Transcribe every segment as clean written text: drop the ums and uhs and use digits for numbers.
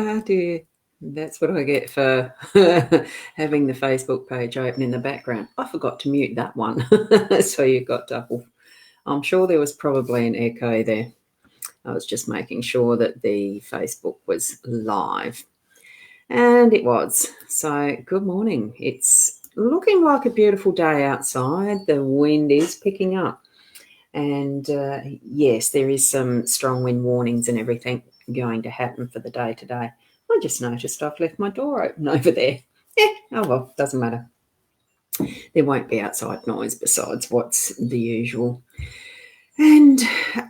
Oh dear. That's what I get for having the Facebook page open in the background. I forgot to mute that one. So you got double. I'm sure there was probably an echo there. I was just making sure that the Facebook was live. And it was. So good morning. It's looking like a beautiful day outside. The wind is picking up. And yes, there is some strong wind warnings and everything going to happen for the day today. I just noticed I've left my door open over there. Oh well, doesn't matter. There won't be outside noise besides what's the usual. And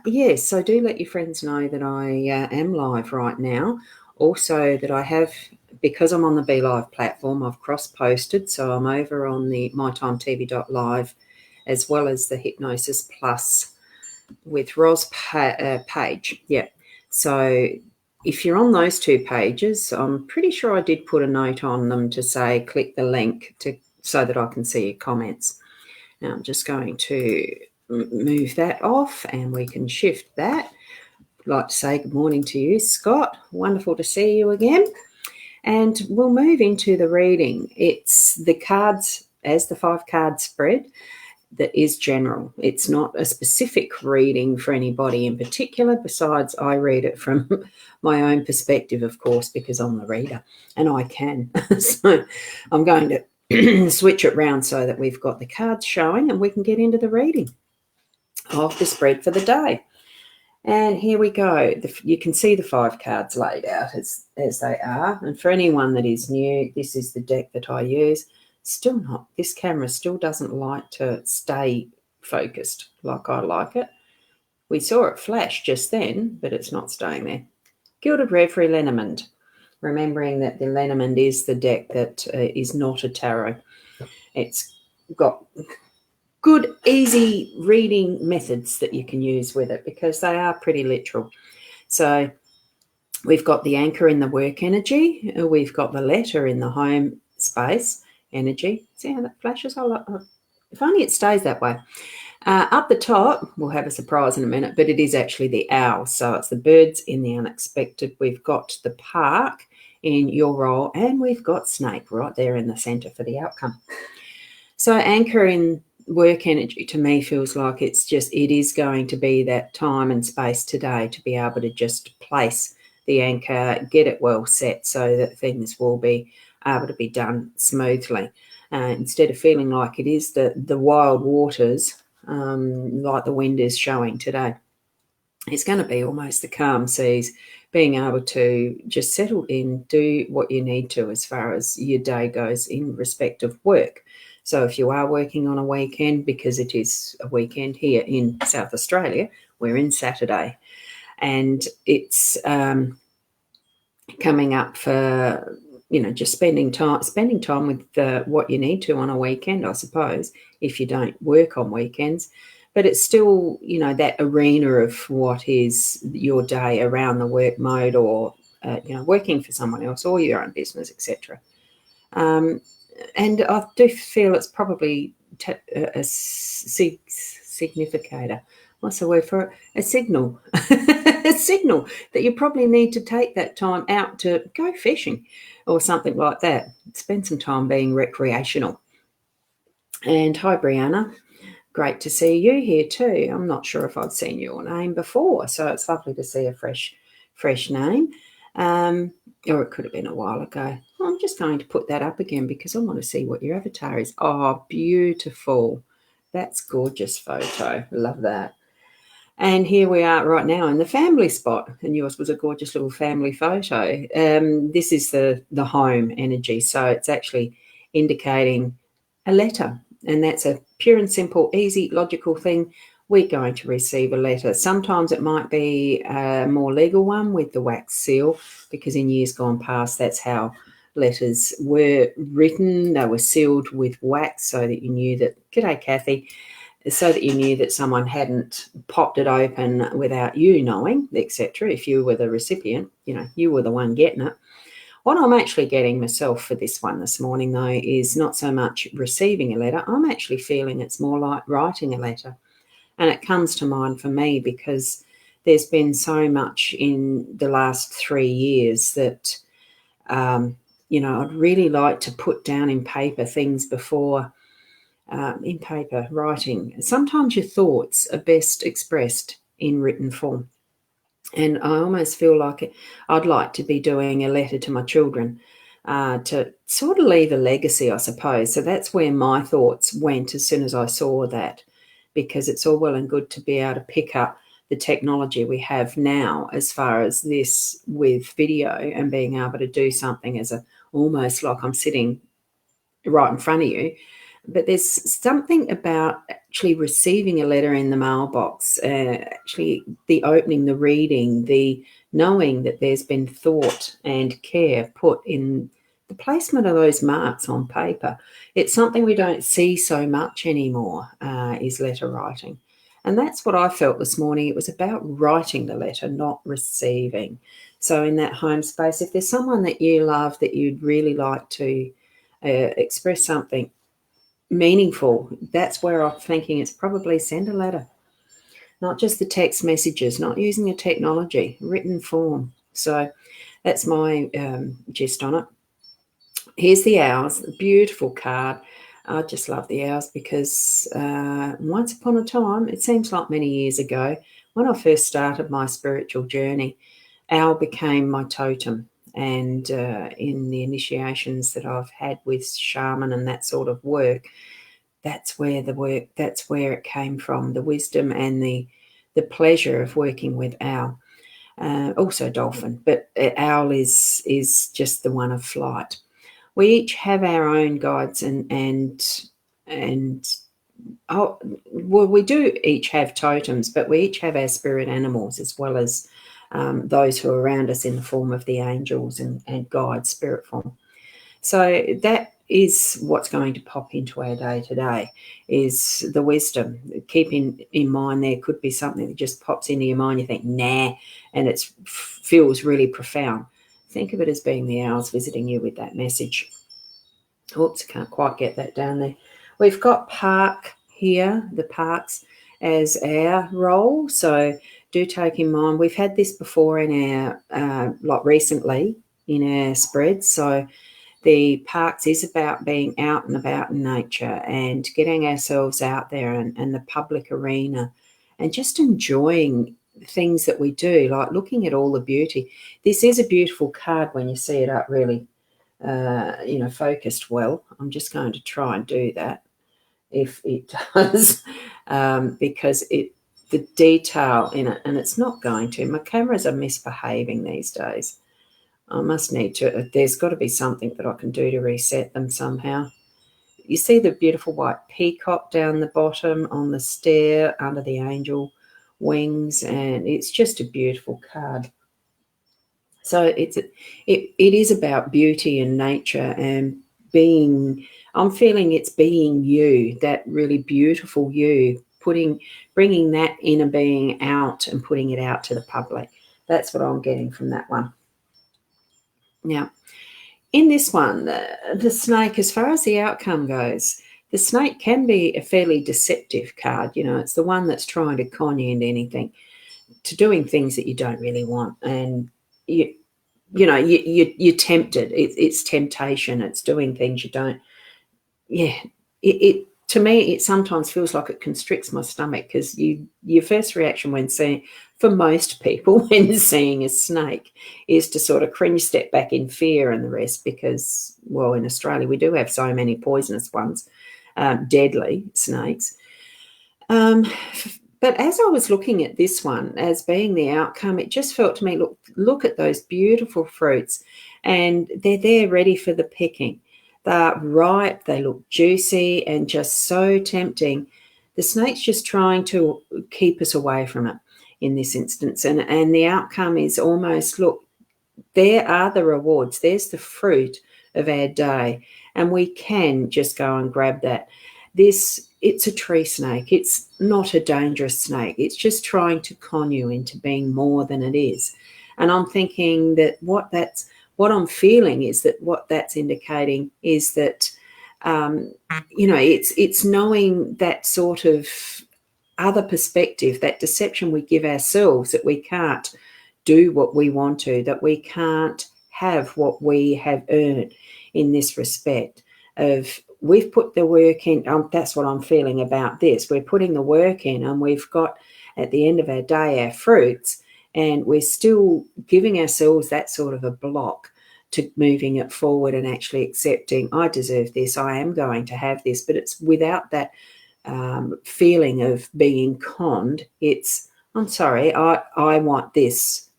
yes, so do let your friends know that I am live right now. Also that I have, because I'm on the Be Live platform, I've cross-posted. So I'm over on the mytimetv.live as well as the Hypnosis Plus with Roz page. Yeah. So if you're on those two pages, I'm pretty sure I did put a note on them to say click the link so that I can see your comments. Now I'm just going to move that off and we can shift that. I'd like to say good morning to you, Scott. Wonderful to see you again. And we'll move into the reading. It's the cards as the 5-card spread that is general. It's not a specific reading for anybody in particular, besides I read it from my own perspective, of course, because I'm the reader and I can. So I'm going to switch it round so that we've got the cards showing and we can get into the reading of the spread for the day. And here we go. You can see the 5 cards laid out as they are. And for anyone that is new, this is the deck that I use. Still not, this camera still doesn't like to stay focused like I like it. We saw it flash just then, but it's not staying there. Gilded Reverie Lenormand. Remembering that the Lenormand is the deck that is not a tarot. It's got good, easy reading methods that you can use with it because they are pretty literal. So we've got the anchor in the work energy. We've got the letter in the home space energy. See how that flashes? If only it stays that way. Up the top, we'll have a surprise in a minute, but it is actually the owl. So it's the birds in the unexpected. We've got the park in your role, and we've got snake right there in the center for the outcome. So anchor in work energy to me feels like it is going to be that time and space today to be able to just place the anchor, get it well set so that things will be able to be done smoothly. Instead of feeling like it is the wild waters, like the wind is showing today. It's going to be almost the calm seas, being able to just settle in, do what you need to as far as your day goes in respect of work. So if you are working on a weekend, because it is a weekend here in South Australia, we're in Saturday, and it's coming up for, just spending time with what you need to on a weekend, I suppose, if you don't work on weekends. But it's still, that arena of what is your day around the work mode or, working for someone else or your own business, etc. And I do feel it's probably a significator. What's the word for it? A signal. A signal that you probably need to take that time out to go fishing or something like that. Spend some time being recreational. And hi, Brianna. Great to see you here too. I'm not sure if I've seen your name before, so it's lovely to see a fresh name. Or it could have been a while ago. I'm just going to put that up again because I want to see what your avatar is. Oh, beautiful. That's gorgeous photo. Love that. And here we are right now in the family spot, and yours was a gorgeous little family photo. This is the home energy, so it's actually indicating a letter, and that's a pure and simple, easy, logical thing. We're going to receive a letter. Sometimes it might be a more legal one with the wax seal, because in years gone past, that's how letters were written. They were sealed with wax so that you knew that, g'day, Kathy, so that you knew that someone hadn't popped it open without you knowing, etc. If you were the recipient, you were the one getting it. What I'm actually getting myself for this one this morning, though, is not so much receiving a letter. I'm actually feeling it's more like writing a letter. And it comes to mind for me because there's been so much in the last 3 years that, I'd really like to put down in paper things before, in paper writing. Sometimes your thoughts are best expressed in written form. And I almost feel like I'd like to be doing a letter to my children, to sort of leave a legacy, I suppose. So that's where my thoughts went as soon as I saw that, because it's all well and good to be able to pick up the technology we have now as far as this with video and being able to do something as almost like I'm sitting right in front of you. But there's something about actually receiving a letter in the mailbox, actually the opening, the reading, the knowing that there's been thought and care put in the placement of those marks on paper. It's something we don't see so much anymore, is letter writing. And that's what I felt this morning. It was about writing the letter, not receiving. So in that home space, if there's someone that you love that you'd really like to express something meaningful, that's where I'm thinking it's probably send a letter, not just the text messages, not using a technology, written form. So that's my gist on it. Here's the owls, a beautiful card. I just love the owls because once upon a time, it seems like many years ago, when I first started my spiritual journey, owl became my totem. And in the initiations that I've had with shaman and that sort of work, that's where it came from, the wisdom and the pleasure of working with owl. Also dolphin, but owl is just the one of flight. We each have our own guides we do each have totems, but we each have our spirit animals as well as those who are around us in the form of the angels and guides, spirit form. So that is what's going to pop into our day today, is the wisdom. Keep in mind there could be something that just pops into your mind, you think, nah, and it feels really profound. Think of it as being the owls visiting you with that message. Oops, can't quite get that down there. We've got park here, the parks as our role. So do take in mind, we've had this before in our, like recently in our spreads. So the parks is about being out and about in nature and getting ourselves out there and the public arena and just enjoying things that we do, like looking at all the beauty. This is a beautiful card when you see it up really, focused well. I'm just going to try and do that if it does, because the detail in it, and it's not going to. My cameras are misbehaving these days. I must need to, there's got to be something that I can do to reset them somehow. You see the beautiful white peacock down the bottom on the stair under the angel wings, and it's just a beautiful card. So it is about beauty and nature and being, I'm feeling it's being you, that really beautiful you, bringing that inner being out and putting it out to the public. That's what I'm getting from that one. Now, in this one, the snake, as far as the outcome goes, the snake can be a fairly deceptive card. It's the one that's trying to con you into anything, to doing things that you don't really want. And you're tempted. It's temptation. It's doing things you don't. Yeah, it to me, it sometimes feels like it constricts my stomach, because your first reaction when seeing, for most people, when seeing a snake, is to sort of cringe, step back in fear and the rest, because, well, in Australia we do have so many poisonous ones, deadly snakes. But as I was looking at this one as being the outcome, it just felt to me, look at those beautiful fruits, and they're there ready for the picking. They're ripe, they look juicy and just so tempting. The snake's just trying to keep us away from it in this instance. And the outcome is almost, look, there are the rewards. There's the fruit of our day. And we can just go and grab that. It's a tree snake. It's not a dangerous snake. It's just trying to con you into being more than it is. And I'm thinking that what I'm feeling is that what that's indicating is that, it's knowing that sort of other perspective, that deception we give ourselves that we can't do what we want to, that we can't have what we have earned in this respect of we've put the work in. That's what I'm feeling about this. We're putting the work in and we've got at the end of our day our fruits, and we're still giving ourselves that sort of a block to moving it forward and actually accepting, I deserve this, I am going to have this. But it's without that feeling of being conned. It's, I'm sorry, I want this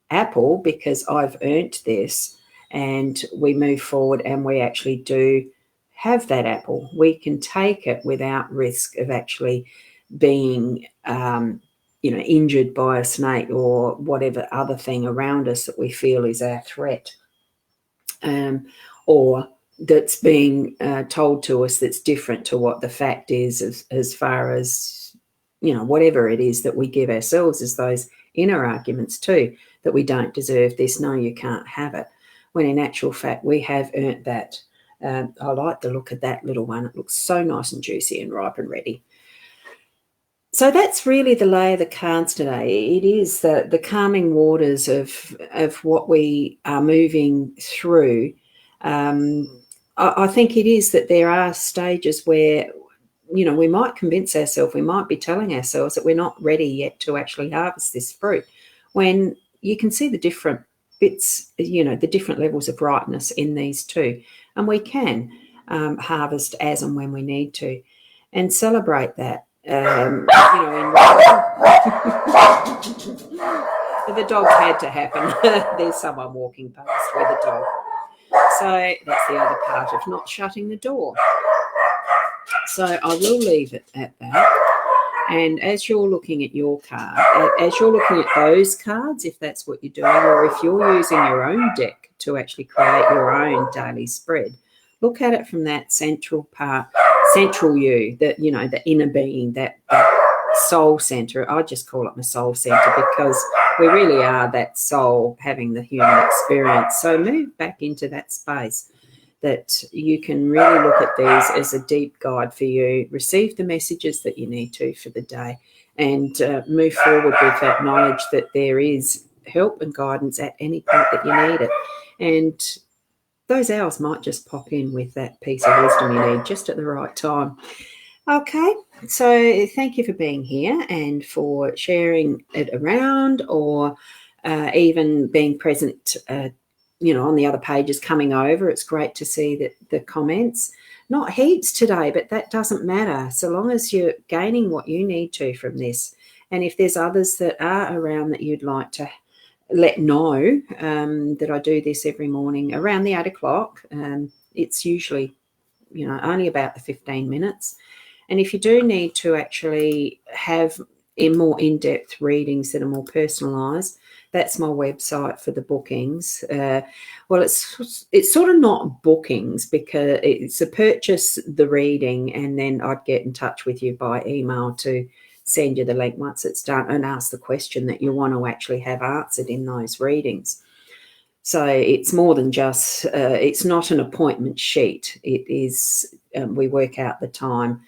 apple because I've earned this, and we move forward and we actually do have that apple. We can take it without risk of actually being injured by a snake or whatever other thing around us that we feel is our threat, or that's being told to us that's different to what the fact is, as far as, whatever it is that we give ourselves as those inner arguments too, that we don't deserve this, no, you can't have it, when in actual fact we have earned that. I like the look of that little one. It looks so nice and juicy and ripe and ready. So that's really the lay of the cards today. It is the calming waters of what we are moving through. I think it is that there are stages where, we might convince ourselves, we might be telling ourselves that we're not ready yet to actually harvest this fruit, when you can see the different bits, the different levels of ripeness in these two. And we can harvest as and when we need to, and celebrate that. The dog had to happen. There's someone walking past with a dog. So that's the other part of not shutting the door. So I will leave it at that. And as you're looking at your card, as you're looking at those cards, if that's what you're doing, or if you're using your own deck to actually create your own daily spread, look at it from that central part, central you, that, the inner being, that soul center. I just call it my soul center because we really are that soul having the human experience. So move back into that space that you can really look at these as a deep guide for you, receive the messages that you need to for the day, and move forward with that knowledge that there is help and guidance at any point that you need it. And those owls might just pop in with that piece of wisdom you need just at the right time. Okay, so thank you for being here and for sharing it around, or even being present on the other pages coming over. It's great to see that the comments, not heaps today, but that doesn't matter so long as you're gaining what you need to from this. And if there's others that are around that you'd like to let know, that I do this every morning around the 8 o'clock. It's usually, only about the 15 minutes. And if you do need to actually have more in-depth readings that are more personalised, that's my website for the bookings. Well, it's sort of not bookings because it's a purchase the reading, and then I'd get in touch with you by email to send you the link once it's done and ask the question that you want to actually have answered in those readings. So it's more than just, it's not an appointment sheet. It is, we work out the time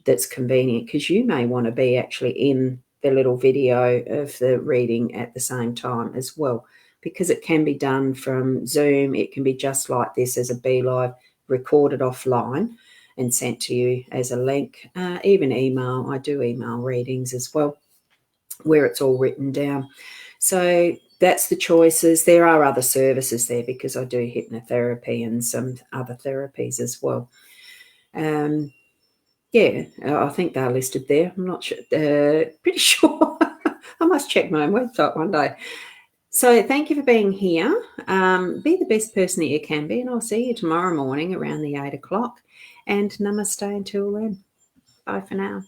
that's convenient, because you may want to be actually in the little video of the reading at the same time as well, because it can be done from Zoom. It can be just like this as a BeLive, recorded offline and sent to you as a link, even email. I do email readings as well, where it's all written down. So that's the choices. There are other services there because I do hypnotherapy and some other therapies as well. Yeah, I think they're listed there. I'm not sure, pretty sure. I must check my own website one day. So thank you for being here. Be the best person that you can be, and I'll see you tomorrow morning around the 8 o'clock. And namaste until then. Bye for now.